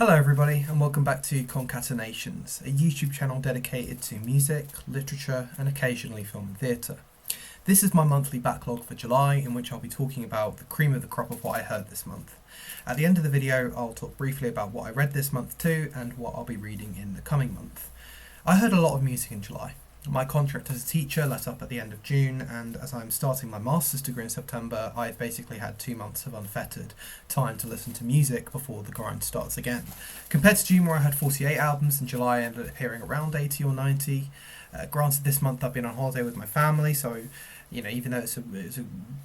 Hello everybody and welcome back to Concatenations, a YouTube channel dedicated to music, literature and occasionally film and theatre. This is my monthly backlog for July, in which I'll be talking about the cream of the crop of what I heard this month. At the end of the video I'll talk briefly about what I read this month too and what I'll be reading in the coming month. I heard a lot of music in July. My contract as a teacher let up at the end of June, and as I'm starting my master's degree in September, I've basically had 2 months of unfettered time to listen to music before the grind starts again. Compared to June, where I had 48 albums, in July I ended up hearing around 80 or 90. Granted, this month I've been on holiday with my family, so even though it's a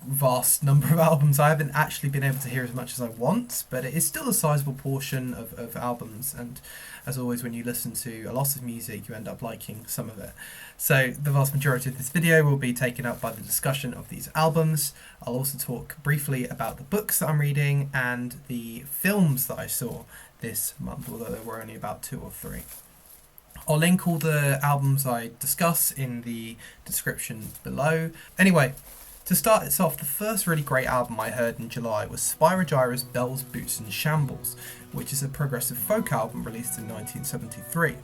vast number of albums, I haven't actually been able to hear as much as I want, but it is still a sizable portion of albums, and as always when you listen to a lot of music you end up liking some of it. So the vast majority of this video will be taken up by the discussion of these albums. I'll also talk briefly about the books that I'm reading and the films that I saw this month, although there were only about 2 or 3. I'll link all the albums I discuss in the description below. Anyway, to start us off, the first really great album I heard in July was Spirogyra's Bells, Boots and Shambles, which is a progressive folk album released in 1973.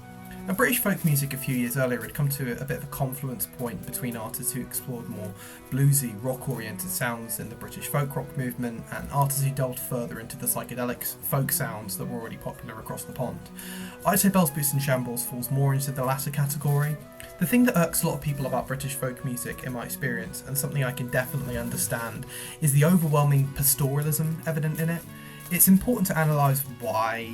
Now, British folk music a few years earlier had come to a bit of a confluence point between artists who explored more bluesy, rock-oriented sounds in the British folk rock movement and artists who delved further into the psychedelic folk sounds that were already popular across the pond. I'd say Bells, Boots and Shambles falls more into the latter category. The thing that irks a lot of people about British folk music, in my experience, and something I can definitely understand, is the overwhelming pastoralism evident in it. It's important to analyse why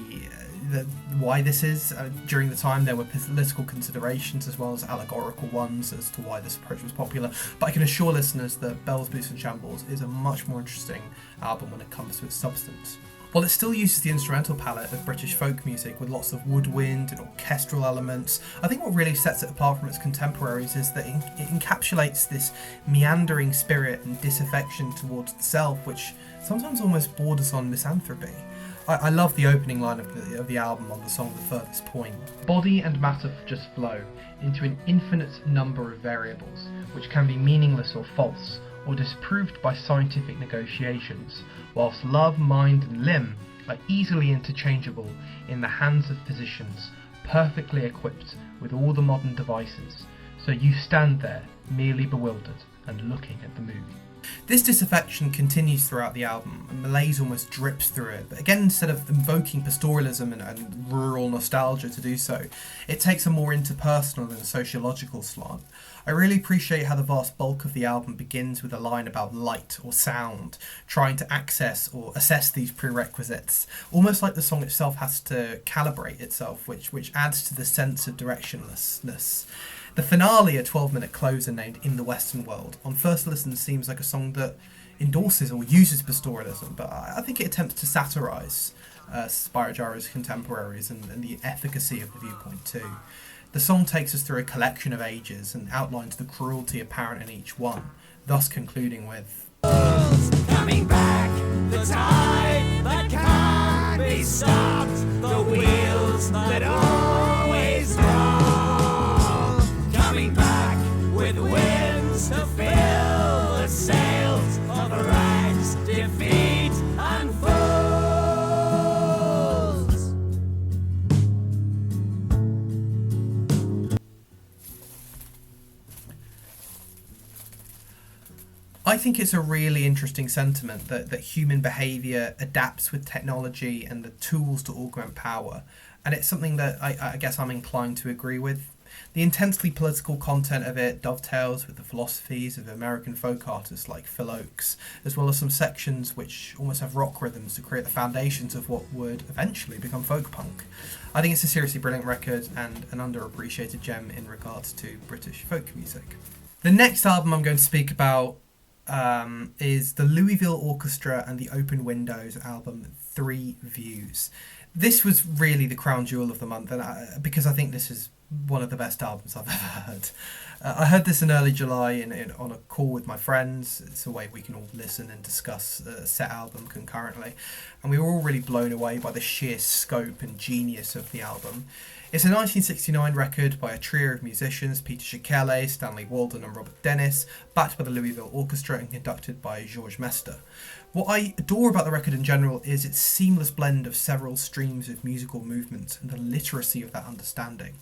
this is. During the time there were political considerations as well as allegorical ones as to why this approach was popular, but I can assure listeners that Bells, Boots and Shambles is a much more interesting album when it comes to its substance. While it still uses the instrumental palette of British folk music with lots of woodwind and orchestral elements, I think what really sets it apart from its contemporaries is that it encapsulates this meandering spirit and disaffection towards the self, which sometimes almost borders on misanthropy. I love the opening line of the album on the song The Furthest Point. Body and matter just flow into an infinite number of variables, which can be meaningless or false, or disproved by scientific negotiations, whilst love, mind and limb are easily interchangeable in the hands of physicians, perfectly equipped with all the modern devices. So you stand there, merely bewildered and looking at the moon. This disaffection continues throughout the album, and malaise almost drips through it, but again, instead of invoking pastoralism and rural nostalgia to do so, it takes a more interpersonal and sociological slant. I really appreciate how the vast bulk of the album begins with a line about light or sound, trying to access or assess these prerequisites, almost like the song itself has to calibrate itself, which adds to the sense of directionlessness. The finale, a 12-minute closer named In the Western World, on first listen seems like a song that endorses or uses pastoralism, but I think it attempts to satirise Spirogyra's contemporaries and the efficacy of the viewpoint too. The song takes us through a collection of ages and outlines the cruelty apparent in each one, thus concluding with coming back, the tide that can't be stopped, the wheels that always roll. Coming back with winds to fill the sails of rags, defeat and foes. I think it's a really interesting sentiment that human behaviour adapts with technology and the tools to augment power, and it's something that I guess I'm inclined to agree with. The intensely political content of it dovetails with the philosophies of American folk artists like Phil Oakes, as well as some sections which almost have rock rhythms to create the foundations of what would eventually become folk punk. I think it's a seriously brilliant record and an underappreciated gem in regards to British folk music. The next album I'm going to speak about is the Louisville Orchestra and the Open Windows album 3 Views. This was really the crown jewel of the month, and because I think this is one of the best albums I've ever heard. I heard this in early July on a call with my friends. It's a way we can all listen and discuss a set album concurrently. And we were all really blown away by the sheer scope and genius of the album. It's a 1969 record by a trio of musicians, Peter Schickele, Stanley Walden and Robert Dennis, backed by the Louisville Orchestra and conducted by Georges Mester. What I adore about the record in general is its seamless blend of several streams of musical movement and the literacy of that understanding.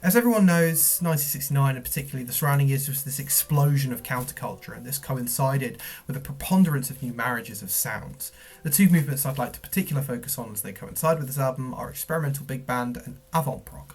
As everyone knows, 1969 and particularly the surrounding years was this explosion of counterculture, and this coincided with a preponderance of new marriages of sounds. The two movements I'd like to particularly focus on as they coincide with this album are experimental big band and avant-prog.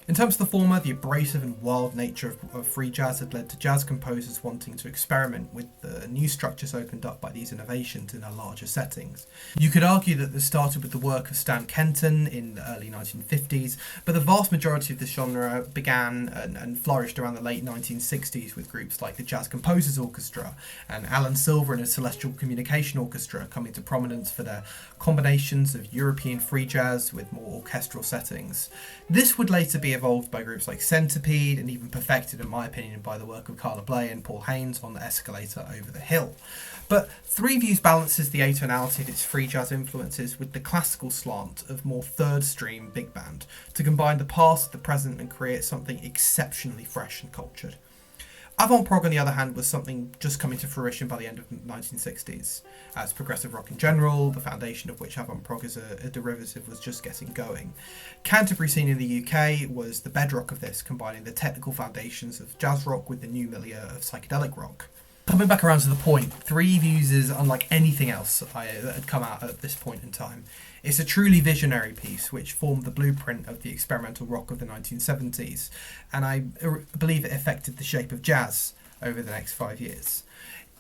In terms of the former, the abrasive and wild nature of free jazz had led to jazz composers wanting to experiment with the new structures opened up by these innovations in their larger settings. You could argue that this started with the work of Stan Kenton in the early 1950s, but the vast majority of this genre began and flourished around the late 1960s with groups like the Jazz Composers Orchestra and Alan Silver and his Celestial Communication Orchestra coming to prominence for their combinations of European free jazz with more orchestral settings. This would later be evolved by groups like Centipede and even perfected, in my opinion, by the work of Carla Bley and Paul Haynes on the Escalator Over the Hill. But Three Views balances the atonality of its free jazz influences with the classical slant of more third stream big band to combine the past with the present and create something exceptionally fresh and cultured. Avant-prog, on the other hand, was something just coming to fruition by the end of the 1960s, as progressive rock in general, the foundation of which avant-prog as a derivative was just getting going. Canterbury scene in the UK was the bedrock of this, combining the technical foundations of jazz rock with the new milieu of psychedelic rock. Coming back around to the point, Three Views is unlike anything else that had come out at this point in time. It's a truly visionary piece which formed the blueprint of the experimental rock of the 1970s, and I believe it affected the shape of jazz over the next 5 years.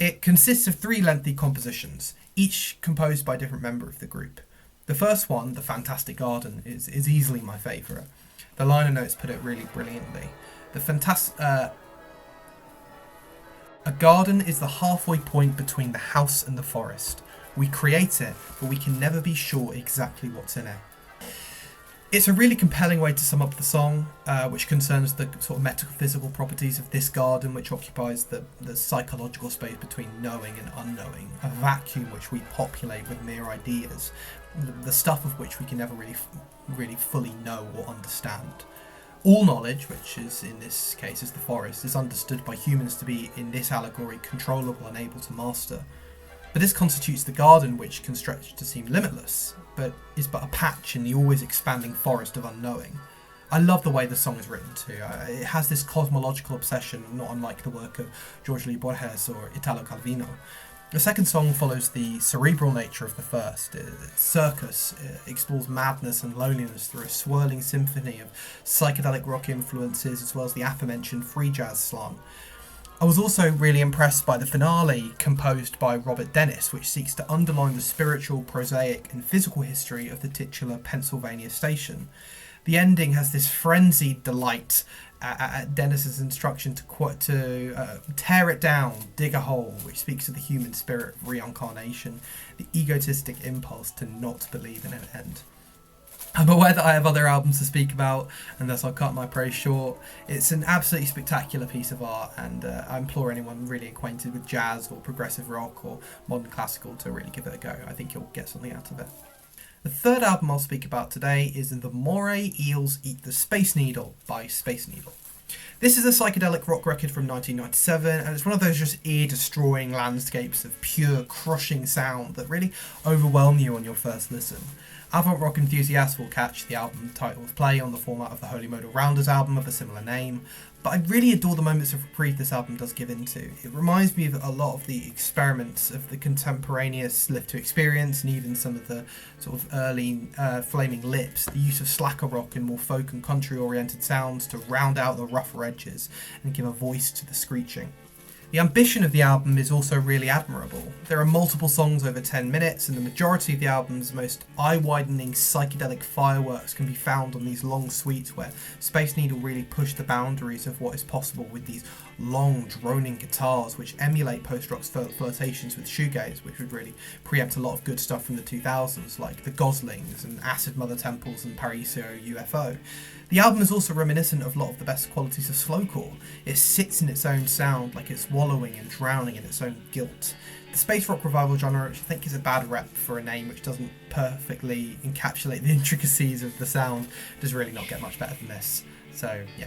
It consists of 3 lengthy compositions, each composed by a different member of the group. The first one, The Fantastic Garden, is easily my favourite. The liner notes put it really brilliantly. A garden is the halfway point between the house and the forest. We create it, but we can never be sure exactly what's in it. It's a really compelling way to sum up the song, which concerns the sort of metaphysical properties of this garden, which occupies the psychological space between knowing and unknowing, a vacuum which we populate with mere ideas, the stuff of which we can never really fully know or understand. All knowledge, which is in this case is the forest, is understood by humans to be, in this allegory, controllable and able to master. But this constitutes the garden, which can stretch to seem limitless, but is but a patch in the always expanding forest of unknowing. I love the way the song is written too. It has this cosmological obsession, not unlike the work of Jorge Luis Borges or Italo Calvino. The second song follows the cerebral nature of the first. Circus explores madness and loneliness through a swirling symphony of psychedelic rock influences as well as the aforementioned free jazz slant. I was also really impressed by the finale composed by Robert Dennis, which seeks to underline the spiritual, prosaic and physical history of the titular Pennsylvania station. The ending has this frenzied delight at Dennis's instruction to tear it down, dig a hole, which speaks of the human spirit of reincarnation, the egotistic impulse to not believe in an end. I'm aware that I have other albums to speak about, and thus I'll cut my praise short. It's an absolutely spectacular piece of art, and I implore anyone really acquainted with jazz or progressive rock or modern classical to really give it a go. I think you'll get something out of it. The third album I'll speak about today is the Moray, Eels Eat the Space Needle by Space Needle. This is a psychedelic rock record from 1997, and it's one of those just ear-destroying landscapes of pure, crushing sound that really overwhelm you on your first listen. Avant-rock enthusiasts will catch the album titled Play on the format of the Holy Modal Rounders album of a similar name, but I really adore the moments of reprieve this album does give into. It reminds me of a lot of the experiments of the contemporaneous Live to Experience, and even some of the sort of early Flaming Lips, the use of slacker rock and more folk and country oriented sounds to round out the rougher edges and give a voice to the screeching. The ambition of the album is also really admirable. There are multiple songs over 10 minutes, and the majority of the album's most eye-widening psychedelic fireworks can be found on these long suites where Space Needle really push the boundaries of what is possible with these long droning guitars which emulate post-rock's flirtations with shoegaze, which would really preempt a lot of good stuff from the 2000s like the Goslings and Acid Mother Temples and Paraiso UFO. The album is also reminiscent of a lot of the best qualities of slowcore. It sits in its own sound like it's wallowing and drowning in its own guilt. The space rock revival genre, which I think is a bad rep for a name which doesn't perfectly encapsulate the intricacies of the sound, does really not get much better than this. So yeah,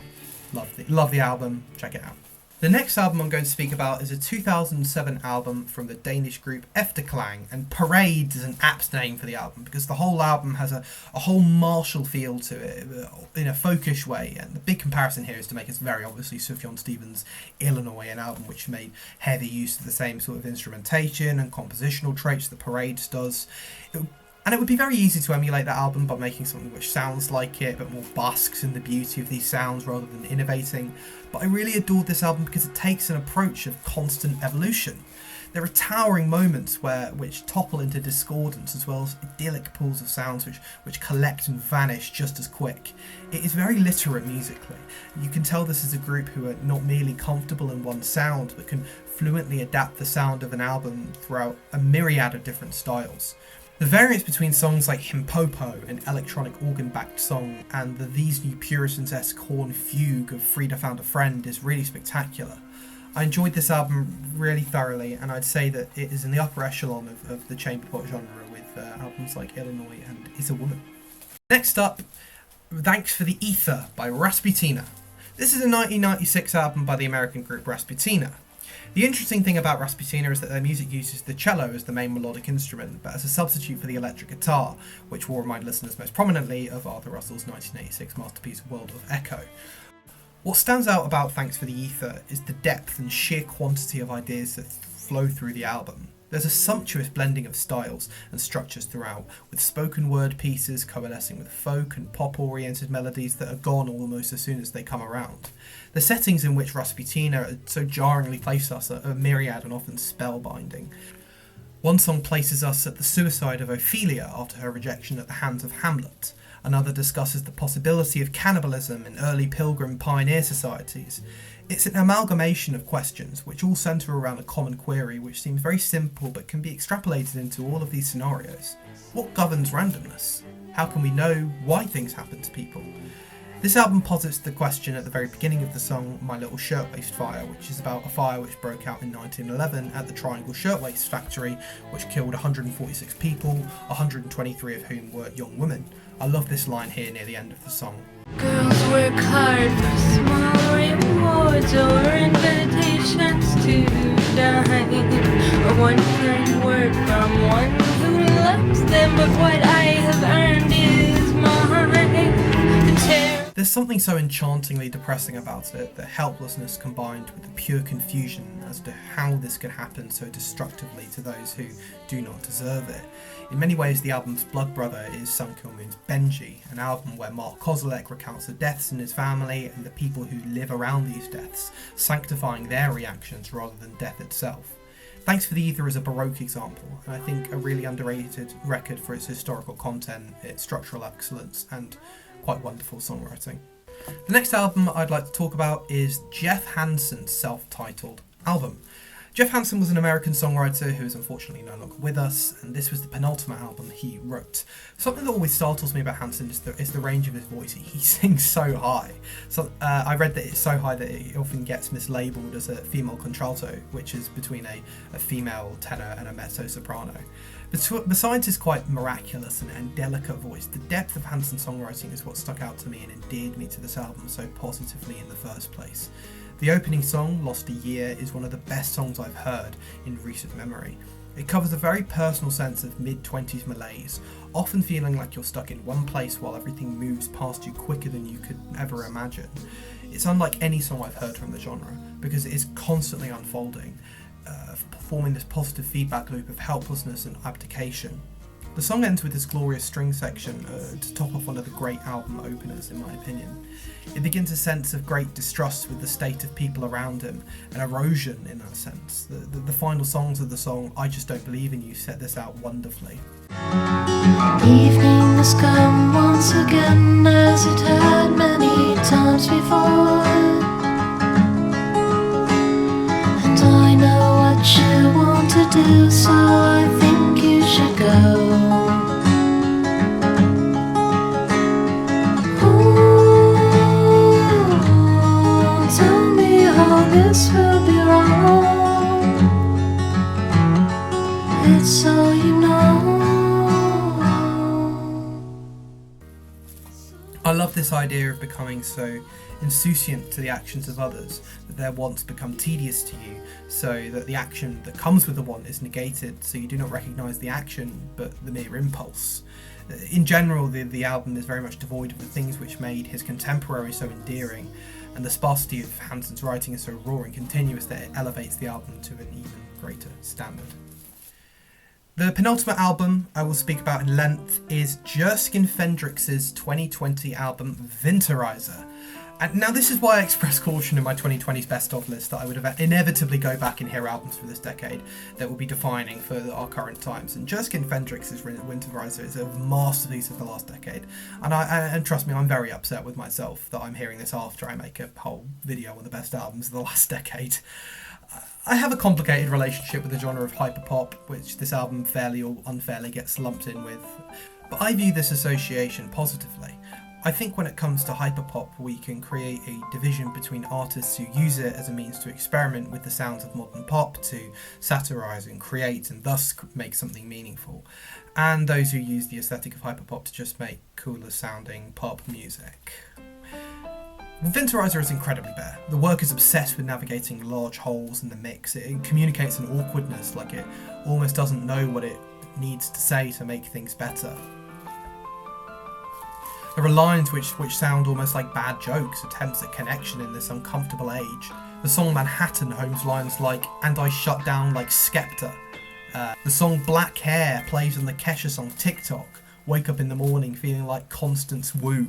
love the album, check it out. The next album I'm going to speak about is a 2007 album from the Danish group Efterklang, and Parade is an apt name for the album because the whole album has a whole martial feel to it in a folkish way, and the big comparison here is to make it very obviously Sufjan Stevens' Illinois, an album which made heavy use of the same sort of instrumentation and compositional traits that Parade does. And it would be very easy to emulate that album by making something which sounds like it, but more basks in the beauty of these sounds rather than innovating. But I really adored this album because it takes an approach of constant evolution. There are towering moments which topple into discordance, as well as idyllic pools of sounds which collect and vanish just as quick. It is very literate musically. You can tell this is a group who are not merely comfortable in one sound, but can fluently adapt the sound of an album throughout a myriad of different styles. The variance between songs like Himpopo, an electronic organ-backed song, and the These New Puritans-esque horn fugue of Frida Found a Friend is really spectacular. I enjoyed this album really thoroughly, and I'd say that it is in the upper echelon of the chamber pop genre with albums like Illinois and Is a Woman. Next up, Thanks for the Ether by Rasputina. This is a 1996 album by the American group Rasputina. The interesting thing about Rasputina is that their music uses the cello as the main melodic instrument, but as a substitute for the electric guitar, which will remind listeners most prominently of Arthur Russell's 1986 masterpiece World of Echo. What stands out about Thanks for the Ether is the depth and sheer quantity of ideas that flow through the album. There's a sumptuous blending of styles and structures throughout, with spoken word pieces coalescing with folk and pop-oriented melodies that are gone almost as soon as they come around. The settings in which Rasputina so jarringly place us are myriad and often spellbinding. One song places us at the suicide of Ophelia after her rejection at the hands of Hamlet. Another discusses the possibility of cannibalism in early pilgrim pioneer societies. It's an amalgamation of questions which all centre around a common query which seems very simple but can be extrapolated into all of these scenarios. What governs randomness? How can we know why things happen to people? This album posits the question at the very beginning of the song My Little Shirtwaist Fire, which is about a fire which broke out in 1911 at the Triangle Shirtwaist Factory, which killed 146 people, 123 of whom were young women. I love this line here near the end of the song. Girls work hard for small rewards or invitations to dine, or one kind word from one who loves them, but what I have earned is mine. There's something so enchantingly depressing about it, the helplessness combined with the pure confusion as to how this could happen so destructively to those who do not deserve it. In many ways, the album's blood brother is Sun Kill Moon's Benji, an album where Mark Kozelek recounts the deaths in his family and the people who live around these deaths, sanctifying their reactions rather than death itself. Thanks for the Ether is a Baroque example, and I think a really underrated record for its historical content, its structural excellence, and quite wonderful songwriting. The next album I'd like to talk about is Jeff Hanson's self-titled album. Jeff Hanson was an American songwriter who is unfortunately no longer with us, and this was the penultimate album he wrote. Something that always startles me about Hanson is the range of his voice. He sings so high. So I read that it's so high that it often gets mislabeled as a female contralto, which is between a female tenor and a mezzo-soprano. Besides his quite miraculous and delicate voice, the depth of Hanson's songwriting is what stuck out to me and endeared me to this album so positively in the first place. The opening song, Lost a Year, is one of the best songs I've heard in recent memory. It covers a very personal sense of mid-20s malaise, often feeling like you're stuck in one place while everything moves past you quicker than you could ever imagine. It's unlike any song I've heard from the genre, because it is constantly unfolding, forming this positive feedback loop of helplessness and abdication. The song ends with this glorious string section to top off one of the great album openers, in my opinion. It begins a sense of great distrust with the state of people around him, and erosion in that sense. The final songs of the song, I Just Don't Believe in You, set this out wonderfully. Evening has come once again, as it had many times before. this will be wrong. It's all you know. I love this idea of becoming so insouciant to the actions of others that their wants become tedious to you, so that the action that comes with the want is negated, so you do not recognise the action but the mere impulse. In general, the album is very much devoid of the things which made his contemporary so endearing, and the sparsity of Hanson's writing is so raw and continuous that it elevates the album to an even greater standard. The penultimate album I will speak about in length is Jerskin Fendrix's 2020 album Winterreise. And now this is why I expressed caution in my 2020's best of list that I would inevitably go back and hear albums from this decade that will be defining for our current times. And Jerskin Fendrix's Winterreise is a masterpiece of the last decade. And trust me, I'm very upset with myself that I'm hearing this after I make a whole video on the best albums of the last decade. I have a complicated relationship with the genre of hyperpop, which this album fairly or unfairly gets lumped in with, but I view this association positively. I think when it comes to hyperpop, we can create a division between artists who use it as a means to experiment with the sounds of modern pop, to satirise and create and thus make something meaningful, and those who use the aesthetic of hyperpop to just make cooler sounding pop music. Winterreise is incredibly bare. The work is obsessed with navigating large holes in the mix. It communicates an awkwardness, like it almost doesn't know what it needs to say to make things better. There are lines which sound almost like bad jokes, attempts at connection in this uncomfortable age. The song Manhattan homes lines like, "And I shut down like Skepta." The song Black Hair plays on the Kesha song TikTok, "Wake up in the morning feeling like Constance Wu."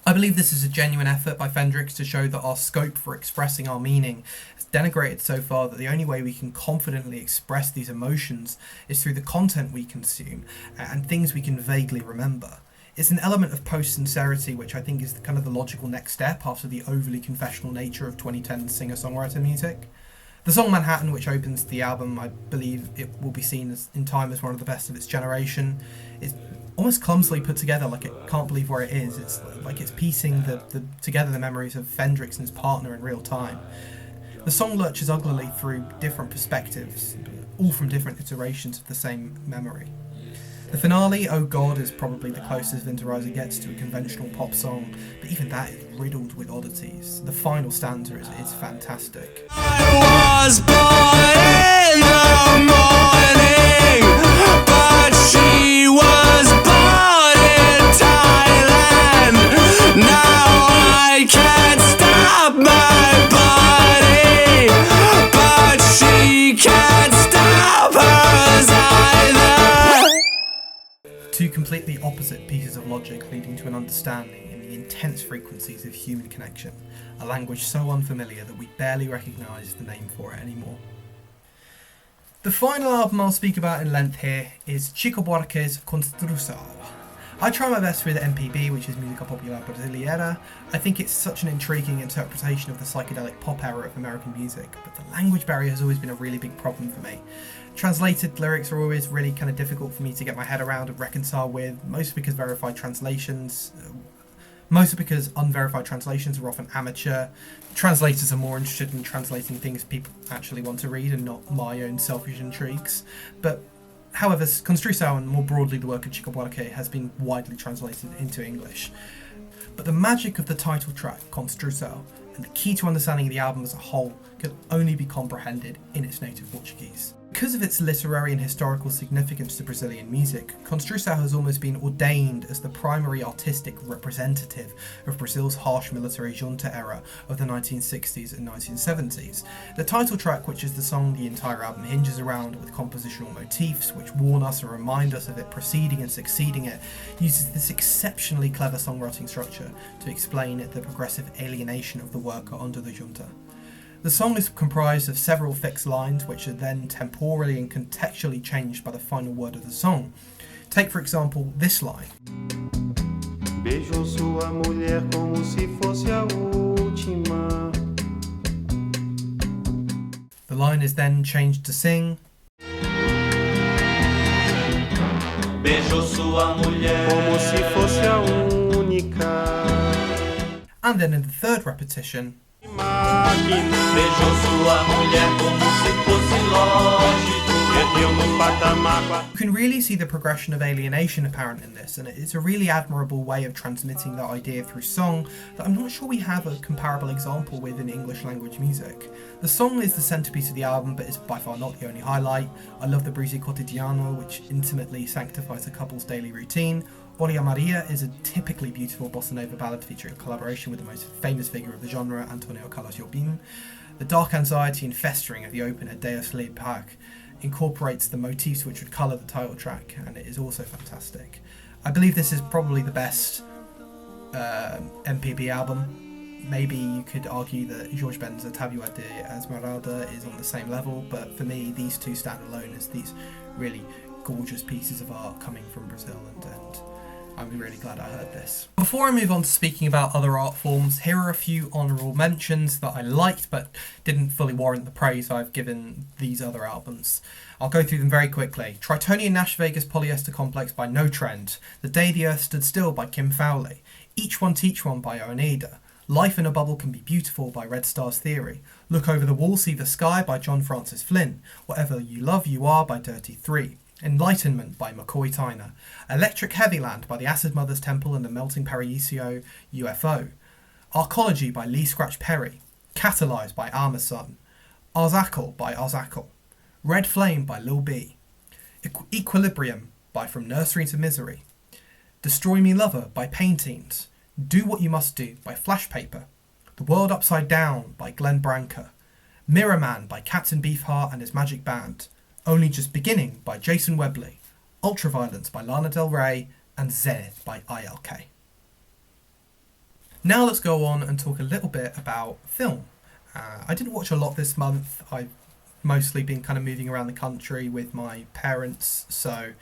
I believe this is a genuine effort by Fendrix to show that our scope for expressing our meaning has denigrated so far that the only way we can confidently express these emotions is through the content we consume and things we can vaguely remember. It's an element of post-sincerity which I think is kind of the logical next step after the overly confessional nature of 2010 singer-songwriter music. The song Manhattan, which opens the album, I believe it will be seen as, in time, as one of the best of its generation. It's almost clumsily put together, like it can't believe where it is. It's like it's piecing together the memories of Fendrix and his partner in real time. The song lurches uglily through different perspectives, all from different iterations of the same memory. The finale, Oh God, is probably the closest Winterreise gets to a conventional pop song, but even that is riddled with oddities. The final stanza is fantastic. I was born in the morning, but she was born in Thailand. Now I can't stop my body, but she can't stop hers either. Two completely opposite pieces of logic leading to an understanding in the intense frequencies of human connection, a language so unfamiliar that we barely recognise the name for it anymore. The final album I'll speak about in length here is Chico Buarque's Construção. I try my best with MPB, which is Música Popular Brasileira. I think it's such an intriguing interpretation of the psychedelic pop era of American music, but the language barrier has always been a really big problem for me. Translated lyrics are always really kind of difficult for me to get my head around and reconcile with, mostly because unverified translations are often amateur. Translators are more interested in translating things people actually want to read and not my own selfish intrigues. But however, Construção and more broadly the work of Chico Buarque has been widely translated into English. But the magic of the title track, Construção, and the key to understanding the album as a whole can only be comprehended in its native Portuguese. Because of its literary and historical significance to Brazilian music, Construção has almost been ordained as the primary artistic representative of Brazil's harsh military junta era of the 1960s and 1970s. The title track, which is the song the entire album hinges around, with compositional motifs which warn us and remind us of it preceding and succeeding it, uses this exceptionally clever songwriting structure to explain the progressive alienation of the worker under the junta. The song is comprised of several fixed lines which are then temporally and contextually changed by the final word of the song. Take for example this line. Beijou sua mulher como se fosse a última. The line is then changed to sing. Beijou sua mulher como se fosse a única. And then in the third repetition. Beijou sua mulher como se fosse lógico. You can really see the progression of alienation apparent in this, and it's a really admirable way of transmitting that idea through song that I'm not sure we have a comparable example with in English language music. The song is the centrepiece of the album, but is by far not the only highlight. I love the Brisi Quotidiano, which intimately sanctifies a couple's daily routine. Olha Maria is a typically beautiful bossa nova ballad featuring a collaboration with the most famous figure of the genre, Antonio Carlos Jobim. The dark anxiety and festering of the opener Deus Le Pac incorporates the motifs which would colour the title track, and it is also fantastic. I believe this is probably the best MPB album. Maybe you could argue that Jorge Ben's Tabua de Esmeralda is on the same level, but for me these two stand alone as these really gorgeous pieces of art coming from Brazil, and I'm really glad I heard this. Before I move on to speaking about other art forms, here are a few honourable mentions that I liked but didn't fully warrant the praise I've given these other albums. I'll go through them very quickly. Tritonian Nash Vegas Polyester Complex by No Trend, The Day the Earth Stood Still by Kim Fowley, Each One Teach One by Oneida, Life in a Bubble Can Be Beautiful by Red Stars Theory, Look Over the Wall, See the Sky by John Francis Flynn, Whatever You Love You Are by Dirty Three, Enlightenment by McCoy Tyner, Electric Heavyland by the Acid Mothers Temple and the Melting Paraiso UFO, Arcology by Lee Scratch Perry, Catalyze by Armason, Arzacle by Arzacle, Red Flame by Lil B, Equilibrium by From Nursery to Misery, Destroy Me Lover by Paintings, Do What You Must Do by Flash Paper, The World Upside Down by Glenn Branca, Mirror Man by Captain Beefheart and His Magic Band, Only Just Beginning by Jason Webley, Ultraviolence by Lana Del Rey, and Zenith by ILK. Now let's go on and talk a little bit about film. I didn't watch a lot this month. I've mostly been kind of moving around the country with my parents, so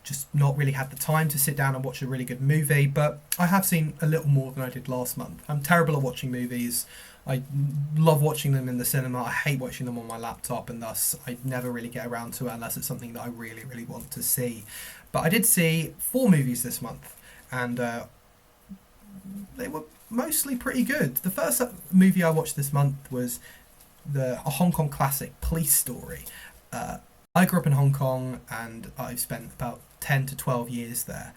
just not really had the time to sit down and watch a really good movie, but I have seen a little more than I did last month. I'm terrible at watching movies. I love watching them in the cinema. I hate watching them on my laptop, and thus I never really get around to it unless it's something that I really, really want to see. But I did see 4 movies this month, and they were mostly pretty good. The first movie I watched this month was a Hong Kong classic, Police Story. I grew up in Hong Kong, and I've spent about 10 to 12 years there.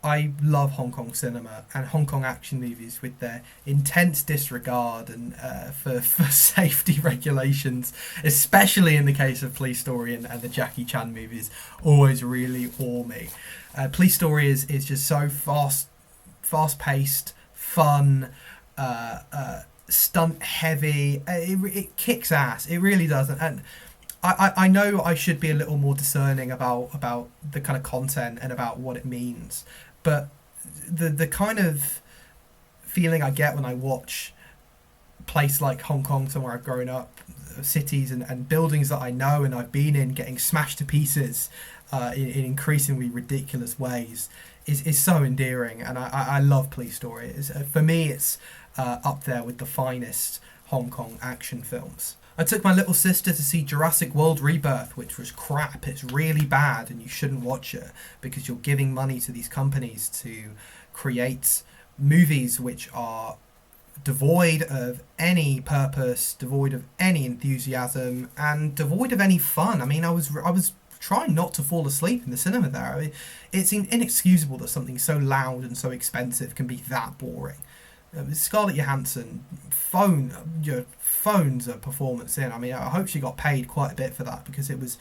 I love Hong Kong cinema and Hong Kong action movies with their intense disregard and for safety regulations, especially in the case of Police Story and the Jackie Chan movies, always really awe me. Police Story is just so fast-paced, fun, stunt heavy. It kicks ass. It really does. And I know I should be a little more discerning about the kind of content and about what it means, but the kind of feeling I get when I watch a place like Hong Kong, somewhere I've grown up, cities and buildings that I know and I've been in, getting smashed to pieces in increasingly ridiculous ways is so endearing, and I love Police Story. For me, it's up there with the finest Hong Kong action films. I took my little sister to see Jurassic World Rebirth, which was crap. It's really bad and you shouldn't watch it because you're giving money to these companies to create movies which are devoid of any purpose, devoid of any enthusiasm, and devoid of any fun. I mean, I was trying not to fall asleep in the cinema there. I mean, it's inexcusable that something so loud and so expensive can be that boring. Scarlett Johansson phones a performance in. I mean, I hope she got paid quite a bit for that because it was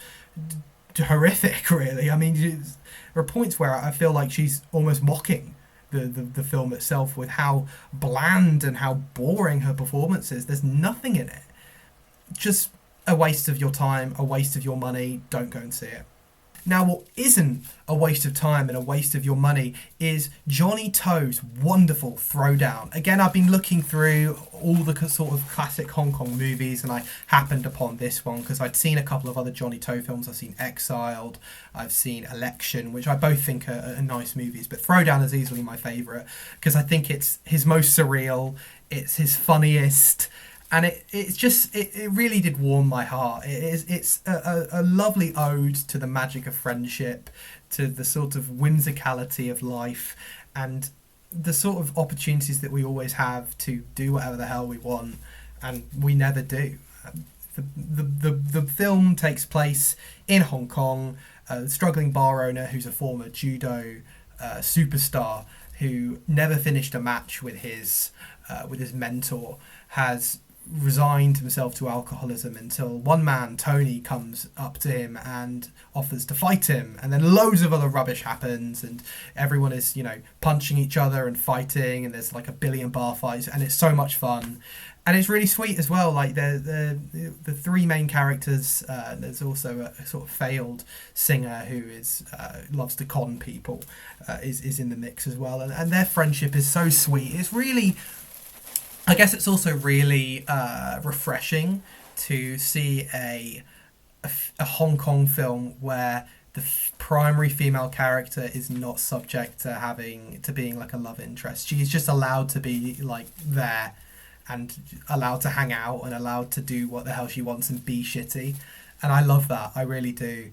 horrific, really. I mean, there are points where I feel like she's almost mocking the film itself with how bland and how boring her performance is. There's nothing in it. Just a waste of your time, a waste of your money. Don't go and see it. Now, what isn't a waste of time and a waste of your money is Johnny To's wonderful Throwdown. Again, I've been looking through all the sort of classic Hong Kong movies, and I happened upon this one because I'd seen a couple of other Johnny To films. I've seen Exiled, I've seen Election, which I both think are nice movies, but Throwdown is easily my favourite because I think it's his most surreal, it's his funniest, and it really did warm my heart. It's a lovely ode to the magic of friendship, to the sort of whimsicality of life, and the sort of opportunities that we always have to do whatever the hell we want and we never do. The film takes place in Hong Kong. A struggling bar owner who's a former judo superstar who never finished a match with his mentor has resigned himself to alcoholism until one man, Tony, comes up to him and offers to fight him, and then loads of other rubbish happens and everyone is, punching each other and fighting, and there's like a billion bar fights, and it's so much fun. And it's really sweet as well. Like the three main characters. There's also a sort of failed singer who loves to con people. Is in the mix as well, and their friendship is so sweet. It's really, I guess, it's also really refreshing to see a Hong Kong film where the primary female character is not subject to being like a love interest. She's just allowed to be like there, and allowed to hang out and allowed to do what the hell she wants and be shitty. And I love that. I really do.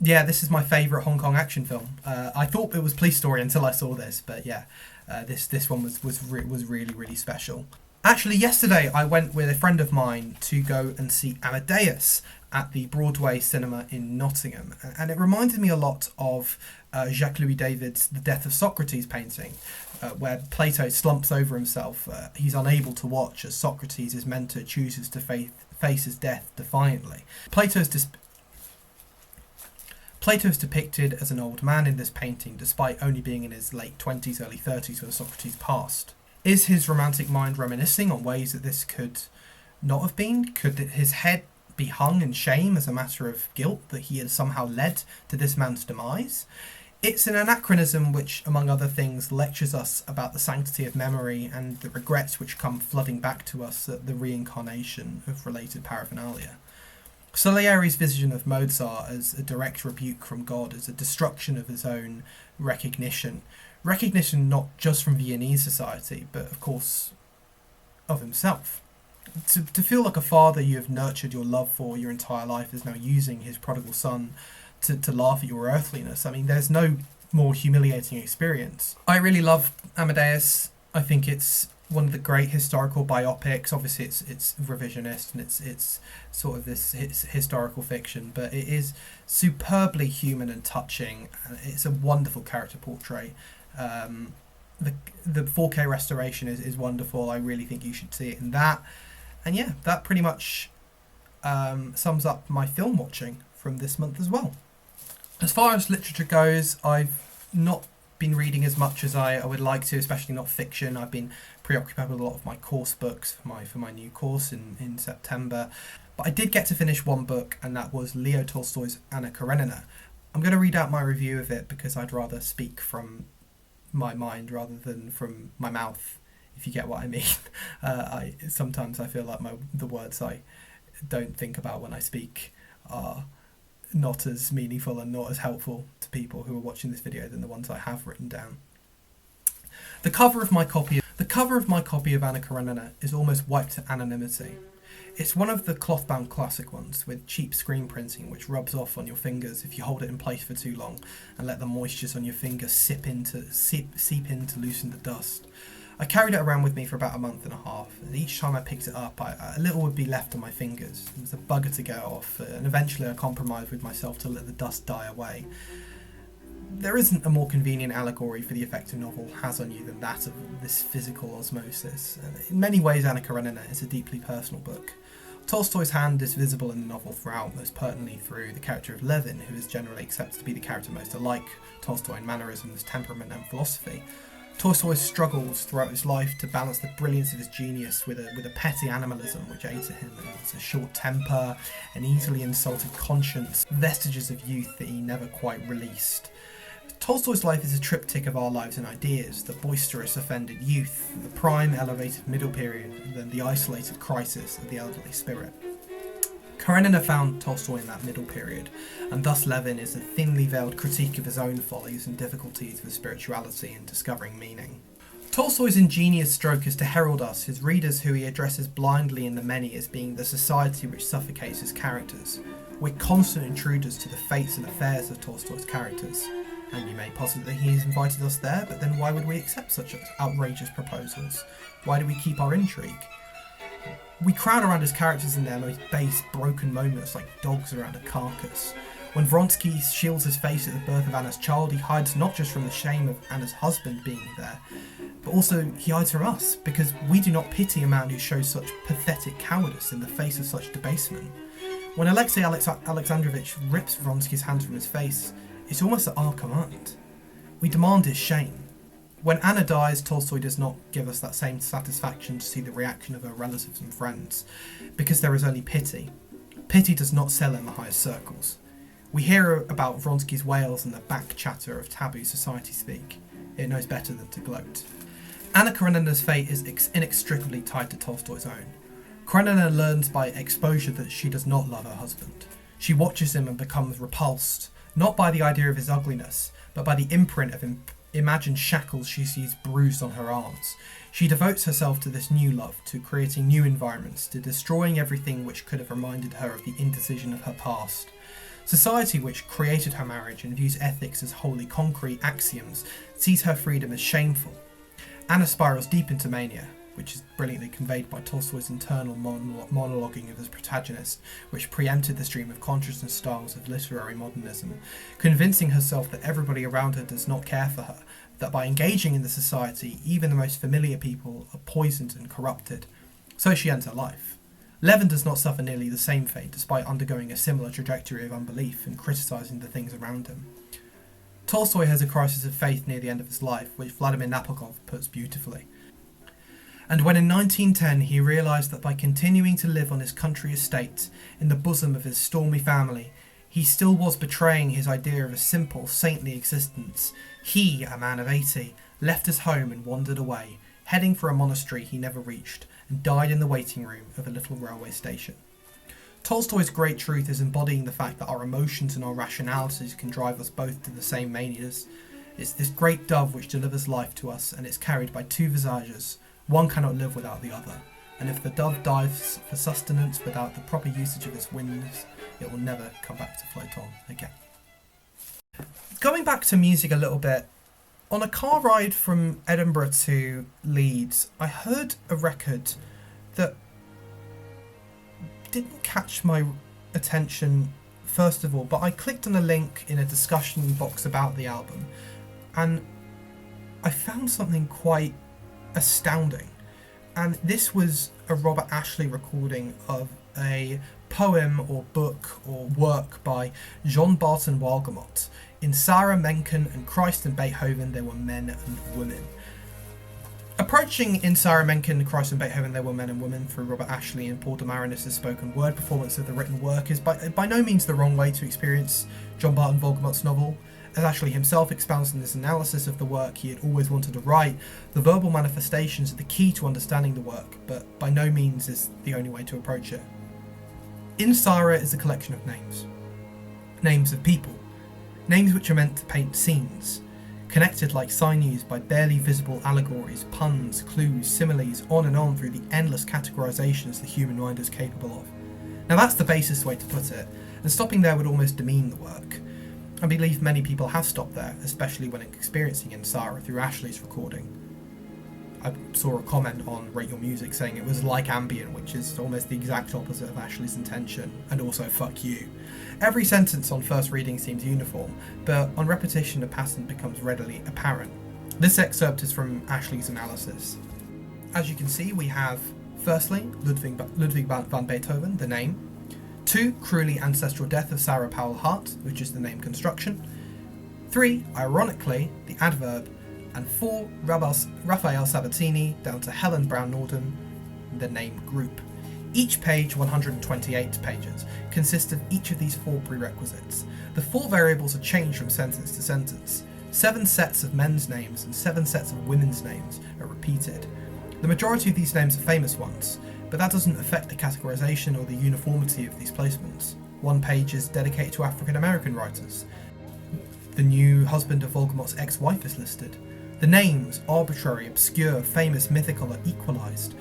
This is my favourite Hong Kong action film. I thought it was Police Story until I saw this, but yeah, this one was really, really special. Actually, yesterday I went with a friend of mine to go and see Amadeus at the Broadway cinema in Nottingham. And it reminded me a lot of Jacques-Louis David's The Death of Socrates painting, where Plato slumps over himself. He's unable to watch as Socrates, his mentor, chooses to face his death defiantly. Plato's depicted as an old man in this painting, despite only being in his late 20s, early 30s when Socrates passed. Is his romantic mind reminiscing on ways that this could not have been? Could his head be hung in shame as a matter of guilt that he had somehow led to this man's demise? It's an anachronism which, among other things, lectures us about the sanctity of memory and the regrets which come flooding back to us at the reincarnation of related paraphernalia. Salieri's vision of Mozart as a direct rebuke from God, as a destruction of his own recognition not just from Viennese society, but of course of himself. To feel like a father you have nurtured your love for your entire life is now using his prodigal son to laugh at your earthliness. I mean, there's no more humiliating experience. I really love Amadeus. I think it's one of the great historical biopics. Obviously it's revisionist and it's sort of this historical fiction, but it is superbly human and touching. It's a wonderful character portrait. The 4K restoration is wonderful. I really think you should see it in that. And yeah, that pretty much sums up my film watching from this month as well. As far as literature goes, I've not been reading as much as I would like to, especially not fiction. I've been preoccupied with a lot of my course books for my new course in September. But I did get to finish one book, and that was Leo Tolstoy's Anna Karenina. I'm going to read out my review of it because I'd rather speak from my mind rather than from my mouth, if you get what I mean. Sometimes I feel like the words I don't think about when I speak are not as meaningful and not as helpful to people who are watching this video than the ones I have written down. The cover of my copy of Anna Karenina is almost wiped to anonymity. It's one of the cloth-bound classic ones with cheap screen printing which rubs off on your fingers if you hold it in place for too long and let the moistures on your fingers seep in to loosen the dust. I carried it around with me for about a month and a half, and each time I picked it up, a little would be left on my fingers. It was a bugger to get off, and eventually I compromised with myself to let the dust die away. There isn't a more convenient allegory for the effect a novel has on you than that of this physical osmosis. In many ways, Anna Karenina is a deeply personal book. Tolstoy's hand is visible in the novel throughout, most pertinently through the character of Levin, who is generally accepted to be the character most alike Tolstoy in mannerisms, temperament and philosophy. Tolstoy struggles throughout his life to balance the brilliance of his genius with a petty animalism which ate at him. It's a short temper, an easily insulted conscience, vestiges of youth that he never quite released. Tolstoy's life is a triptych of our lives and ideas: the boisterous, offended youth, the prime, elevated middle period, and then the isolated crisis of the elderly spirit. Karenina found Tolstoy in that middle period, and thus Levin is a thinly veiled critique of his own follies and difficulties with spirituality and discovering meaning. Tolstoy's ingenious stroke is to herald us, his readers who he addresses blindly in the many, as being the society which suffocates his characters. We're constant intruders to the fates and affairs of Tolstoy's characters. And you may posit that he has invited us there, but then why would we accept such outrageous proposals? Why do we keep our intrigue? We crowd around his characters in their most base, broken moments like dogs around a carcass. When Vronsky shields his face at the birth of Anna's child, he hides not just from the shame of Anna's husband being there, but also he hides from us, because we do not pity a man who shows such pathetic cowardice in the face of such debasement. When Alexei Alexandrovich rips Vronsky's hands from his face, it's almost at our command. We demand his shame. When Anna dies, Tolstoy does not give us that same satisfaction to see the reaction of her relatives and friends, because there is only pity. Pity does not sell in the highest circles. We hear about Vronsky's wails and the back chatter of taboo society speak. It knows better than to gloat. Anna Karenina's fate is inextricably tied to Tolstoy's own. Karenina learns by exposure that she does not love her husband. She watches him and becomes repulsed, not by the idea of his ugliness, but by the imprint of imagined shackles she sees bruised on her arms. She devotes herself to this new love, to creating new environments, to destroying everything which could have reminded her of the indecision of her past. Society, which created her marriage and views ethics as wholly concrete axioms, sees her freedom as shameful. Anna spirals deep into mania, which is brilliantly conveyed by Tolstoy's internal monologuing of his protagonist, which preempted the stream of consciousness styles of literary modernism, convincing herself that everybody around her does not care for her, that by engaging in the society, even the most familiar people are poisoned and corrupted. So she ends her life. Levin does not suffer nearly the same fate, despite undergoing a similar trajectory of unbelief and criticising the things around him. Tolstoy has a crisis of faith near the end of his life, which Vladimir Nabokov puts beautifully. And when in 1910 he realised that by continuing to live on his country estate, in the bosom of his stormy family, he still was betraying his idea of a simple, saintly existence, he, a man of 80, left his home and wandered away, heading for a monastery he never reached, and died in the waiting room of a little railway station. Tolstoy's great truth is embodying the fact that our emotions and our rationalities can drive us both to the same manias. It's this great dove which delivers life to us, and it's carried by two visages. One cannot live without the other, and if the dove dives for sustenance without the proper usage of its wings, it will never come back to float on again. Going back to music a little bit, on a car ride from Edinburgh to Leeds, I heard a record that didn't catch my attention first of all, but I clicked on a link in a discussion box about the album, and I found something quite astounding. And this was a Robert Ashley recording of a poem or book or work by John Barton Wolgamot. In Sara, Mencken and Christ and Beethoven there were men and women. Approaching In Sara, Mencken, Christ and Beethoven there were men and women through Robert Ashley and Paul Damaris' spoken word performance of the written work is by no means the wrong way to experience John Barton Wolgamot's novel. As Ashley himself expounds in his analysis of the work he had always wanted to write, the verbal manifestations are the key to understanding the work, but by no means is the only way to approach it. In Sara is a collection of names. Names of people. Names which are meant to paint scenes, connected like sinews by barely visible allegories, puns, clues, similes, on and on through the endless categorisations the human mind is capable of. Now that's the basest way to put it, and stopping there would almost demean the work. I believe many people have stopped there, especially when experiencing In Sara through Ashley's recording. I saw a comment on Rate Your Music saying it was like ambient, which is almost the exact opposite of Ashley's intention, and also fuck you. Every sentence on first reading seems uniform, but on repetition a pattern becomes readily apparent. This excerpt is from Ashley's analysis. As you can see, we have, firstly, Ludwig van Beethoven, the name. 2. Cruelly ancestral death of Sarah Powell Hart, which is the name construction. 3. Ironically, the adverb. And 4. Raphael Sabatini down to Helen Brown Norden, the name group. Each page, 128 pages, consists of each of these 4 prerequisites. The 4 variables are changed from sentence to sentence. 7 sets of men's names and 7 sets of women's names are repeated. The majority of these names are famous ones, but that doesn't affect the categorization or the uniformity of these placements. One page is dedicated to African American writers. The new husband of Wolgamot's ex-wife is listed. The names, arbitrary, obscure, famous, mythical, are equalised.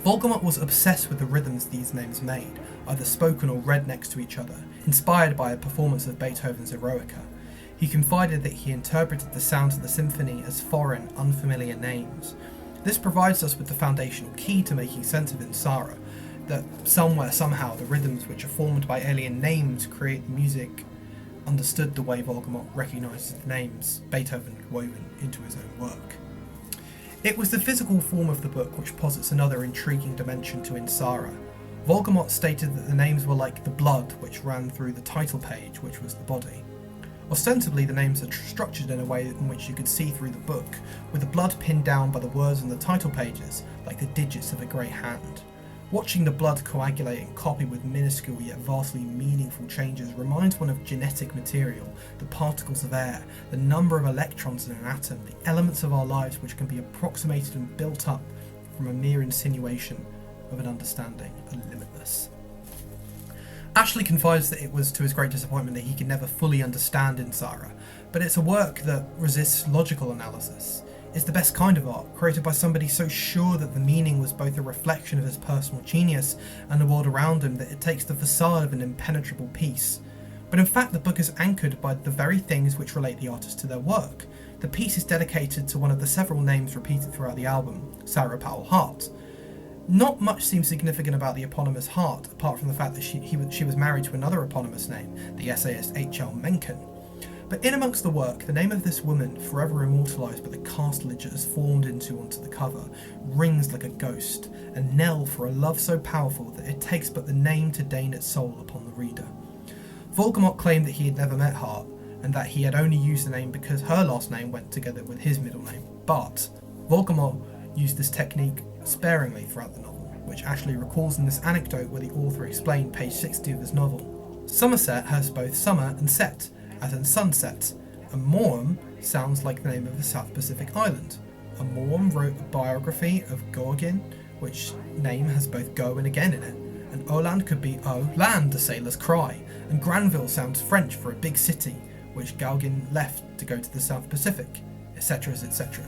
Wolgamot was obsessed with the rhythms these names made, either spoken or read next to each other, inspired by a performance of Beethoven's Eroica. He confided that he interpreted the sounds of the symphony as foreign, unfamiliar names. This provides us with the foundational key to making sense of In Sara, that somewhere, somehow, the rhythms which are formed by alien names create the music understood the way Wolgamot recognises the names Beethoven had woven into his own work. It was the physical form of the book which posits another intriguing dimension to Sara. Wolgamot stated that the names were like the blood which ran through the title page, which was the body. Ostensibly, the names are structured in a way in which you could see through the book, with the blood pinned down by the words on the title pages, like the digits of a great hand. Watching the blood coagulate and copy with minuscule yet vastly meaningful changes reminds one of genetic material, the particles of air, the number of electrons in an atom, the elements of our lives which can be approximated and built up from a mere insinuation of an understanding limitless. Ashley confides that it was to his great disappointment that he could never fully understand Sara, but it's a work that resists logical analysis. It's the best kind of art, created by somebody so sure that the meaning was both a reflection of his personal genius and the world around him that it takes the facade of an impenetrable piece. But in fact, the book is anchored by the very things which relate the artist to their work. The piece is dedicated to one of the several names repeated throughout the album, Sara Powell Hart. Not much seems significant about the eponymous Hart, apart from the fact that she was married to another eponymous name, the essayist H.L. Mencken. But in amongst the work, the name of this woman, forever immortalised by the cartilage it has formed onto the cover, rings like a ghost, a knell for a love so powerful that it takes but the name to deign its soul upon the reader. Wolgamot claimed that he had never met Hart, and that he had only used the name because her last name went together with his middle name. But Wolgamot used this technique sparingly throughout the novel, which Ashley recalls in this anecdote where the author explained page 60 of his novel. Somerset has both summer and set, as in sunset. A Moam sounds like the name of a South Pacific island. A Moam wrote a biography of Jerskin, which name has both go and again in it. And Oland could be O, land, a sailor's cry. And Granville sounds French for a big city, which Jerskin left to go to the South Pacific, etc. etc.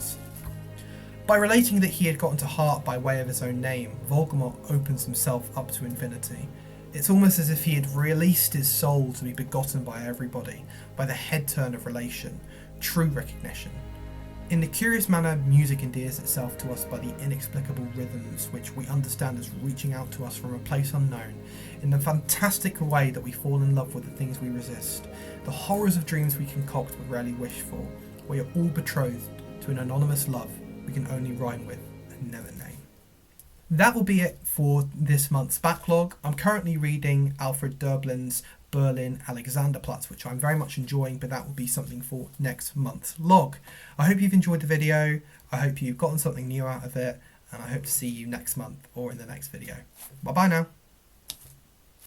By relating that he had gotten to Hart by way of his own name, Wolgamot opens himself up to infinity. It's almost as if he had released his soul to be begotten by everybody, by the head turn of relation, true recognition. In the curious manner music endears itself to us by the inexplicable rhythms which we understand as reaching out to us from a place unknown, in the fantastic way that we fall in love with the things we resist, the horrors of dreams we concoct but rarely wish for. We are all betrothed to an anonymous love we can only rhyme with and never name. That will be it for this month's backlog. I'm currently reading Alfred Derblin's Berlin Alexanderplatz, which I'm very much enjoying, but that will be something for next month's log. I hope you've enjoyed the video, I hope you've gotten something new out of it, and I hope to see you next month or in the next video. Bye bye now.